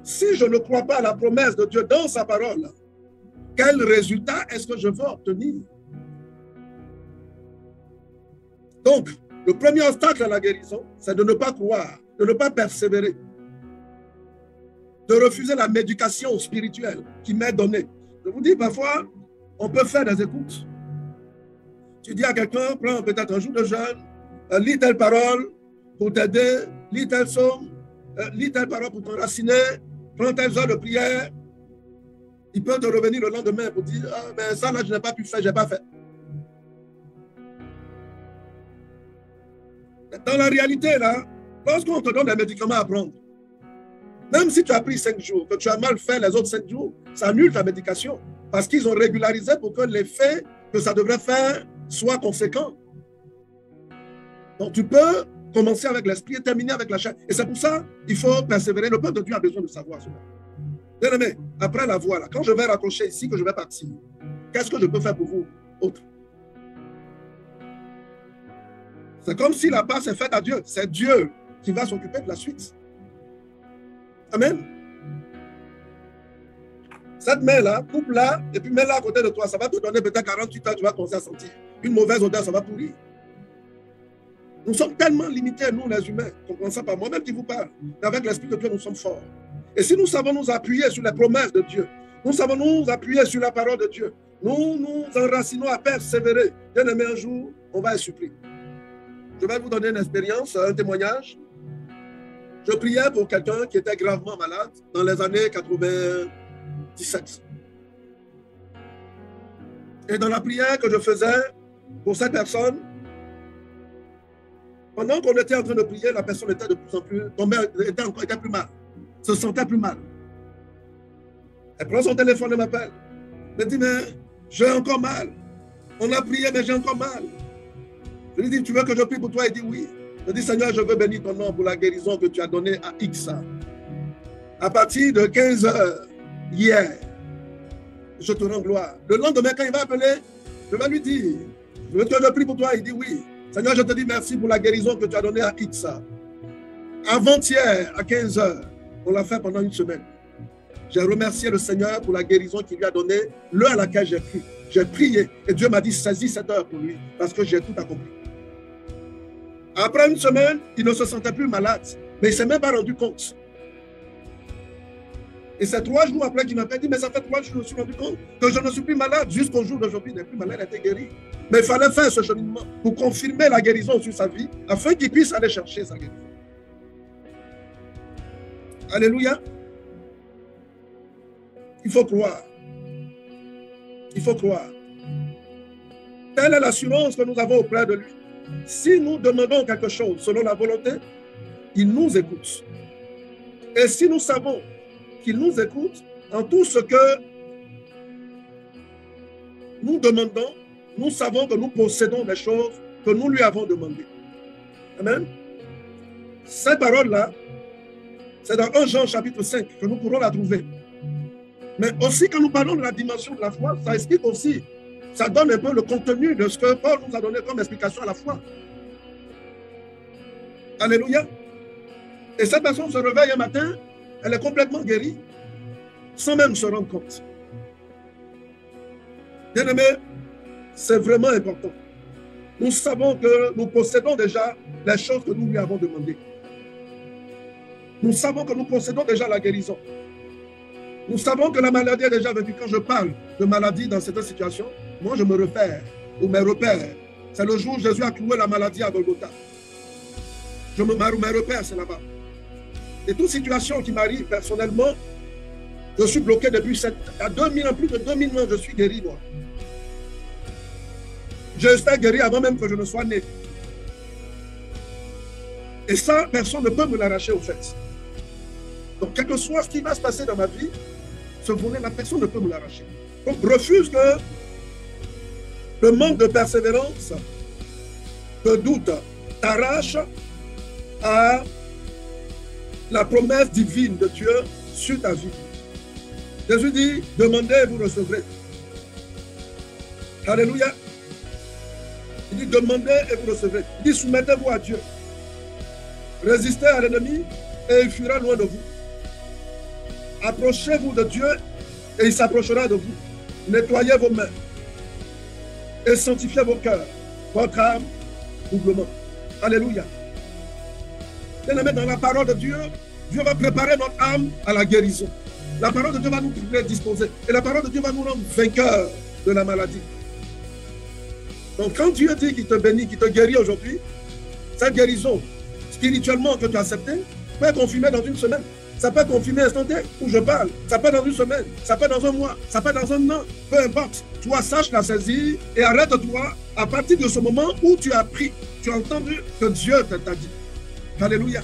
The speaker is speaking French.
si je ne crois pas à la promesse de Dieu dans sa parole, quel résultat est-ce que je veux obtenir? Donc, le premier obstacle à la guérison, c'est de ne pas croire, de ne pas persévérer, de refuser la médication spirituelle qui m'est donnée. Je vous dis, parfois, on peut faire des écoutes. Tu dis à quelqu'un, prends peut-être un jour de jeûne, lis telle parole pour t'aider, lis tel psaume, lis telle parole pour t'enraciner, prends telle heure de prière. Il peut te revenir le lendemain pour dire, ah, ben ça là, je n'ai pas pu faire, je n'ai pas fait. Dans la réalité, là, lorsqu'on te donne des médicaments à prendre, même si tu as pris 5 jours, que tu as mal fait les autres 5 jours, ça annule ta médication. Parce qu'ils ont régularisé pour que l'effet que ça devrait faire soit conséquent. Donc tu peux commencer avec l'esprit et terminer avec la chair. Et c'est pour ça qu'il faut persévérer. Le peuple de Dieu a besoin de savoir cela. Bien aimé, après la voix, là, quand je vais raccrocher ici, que je vais partir, qu'est-ce que je peux faire pour vous, autres? C'est comme si la passe est faite à Dieu. C'est Dieu qui va s'occuper de la suite. Amen. Cette main-là, coupe-la et puis mets-la à côté de toi. Ça va te donner peut-être 48 heures, tu vas commencer à sentir. Une mauvaise odeur, ça va pourrir. Nous sommes tellement limités, nous les humains, comprenez par moi-même qui vous parle. Mais avec l'Esprit de Dieu, nous sommes forts. Et si nous savons nous appuyer sur les promesses de Dieu, nous savons nous appuyer sur la parole de Dieu, nous nous enracinons à persévérer. Bien aimé, un jour, on va être surpris. Je vais vous donner une expérience, un témoignage. Je priais pour quelqu'un qui était gravement malade dans les années 97. Et dans la prière que je faisais pour cette personne, pendant qu'on était en train de prier, la personne était de plus en plus tombée, était plus mal, se sentait plus mal. Elle prend son téléphone et m'appelle. Elle me dit, mais j'ai encore mal. On a prié, mais j'ai encore mal. Je lui dis, tu veux que je prie pour toi? Il dit oui. Je dis, Seigneur, je veux bénir ton nom pour la guérison que tu as donnée à X. À partir de 15 heures, hier, je te rends gloire. Le lendemain, quand il va appeler, je vais lui dire, je veux que je prie pour toi. Il dit oui. Seigneur, je te dis merci pour la guérison que tu as donnée à X. Avant-hier, à 15 heures, on l'a fait pendant une semaine. J'ai remercié le Seigneur pour la guérison qu'il lui a donnée, l'heure à laquelle j'ai cru. J'ai prié et Dieu m'a dit, saisis cette heure pour lui, parce que j'ai tout accompli. Après une semaine, il ne se sentait plus malade, mais il ne s'est même pas rendu compte. Et c'est 3 jours après qu'il m'a dit, mais ça fait 3 jours que je me suis rendu compte que je ne suis plus malade. Jusqu'au jour d'aujourd'hui, il n'est plus malade, il a été guéri. Mais il fallait faire ce cheminement pour confirmer la guérison sur sa vie, afin qu'il puisse aller chercher sa guérison. Alléluia. Il faut croire. Il faut croire. Telle est l'assurance que nous avons auprès de lui. Si nous demandons quelque chose selon la volonté, il nous écoute. Et si nous savons qu'il nous écoute en tout ce que nous demandons, nous savons que nous possédons des choses que nous lui avons demandées. Amen. Cette parole-là, c'est dans 1 Jean chapitre 5 que nous pourrons la trouver. Mais aussi quand nous parlons de la dimension de la foi, ça explique aussi, ça donne un peu le contenu de ce que Paul nous a donné comme explication à la foi. Alléluia. Et cette personne se réveille un matin, elle est complètement guérie, sans même se rendre compte. Bien aimé, c'est vraiment important. Nous savons que nous possédons déjà les choses que nous lui avons demandées. Nous savons que nous possédons déjà la guérison. Nous savons que la maladie est déjà vécue. Quand je parle de maladie dans cette situation, moi je me repère, ou mes repères. C'est le jour où Jésus a cloué la maladie à Golgotha. Mes repères, c'est là-bas. Et toute situation qui m'arrive personnellement, je suis bloqué depuis plus de 2000 ans, je suis guéri, moi. Je suis guéri avant même que je ne sois né. Et ça, personne ne peut me l'arracher au fait. Donc, quel que soit ce qui va se passer dans ma vie, ce volet, la personne ne peut me l'arracher. Donc, refuse que le manque de persévérance, de doute, t'arrache à la promesse divine de Dieu sur ta vie. Jésus dit, demandez et vous recevrez. Alléluia. Il dit, demandez et vous recevrez. Il dit, soumettez-vous à Dieu. Résistez à l'ennemi et il fuira loin de vous. Approchez-vous de Dieu et il s'approchera de vous. Nettoyez vos mains et sanctifiez vos cœurs, votre âme, doublement. Alléluia. Bien-aimés, dans la parole de Dieu, Dieu va préparer notre âme à la guérison. La parole de Dieu va nous prédisposer. Et la parole de Dieu va nous rendre vainqueurs de la maladie. Donc, quand Dieu dit qu'il te bénit, qu'il te guérit aujourd'hui, cette guérison spirituellement que tu as acceptée peut être confirmée dans une semaine. Ça peut être confirmé instantané où je parle. Ça peut être dans une semaine. Ça peut être dans un mois. Ça peut être dans un an. Peu importe. Toi, sache la saisir et arrête-toi à partir de ce moment où tu as appris, tu as entendu que Dieu t'a dit. Alléluia.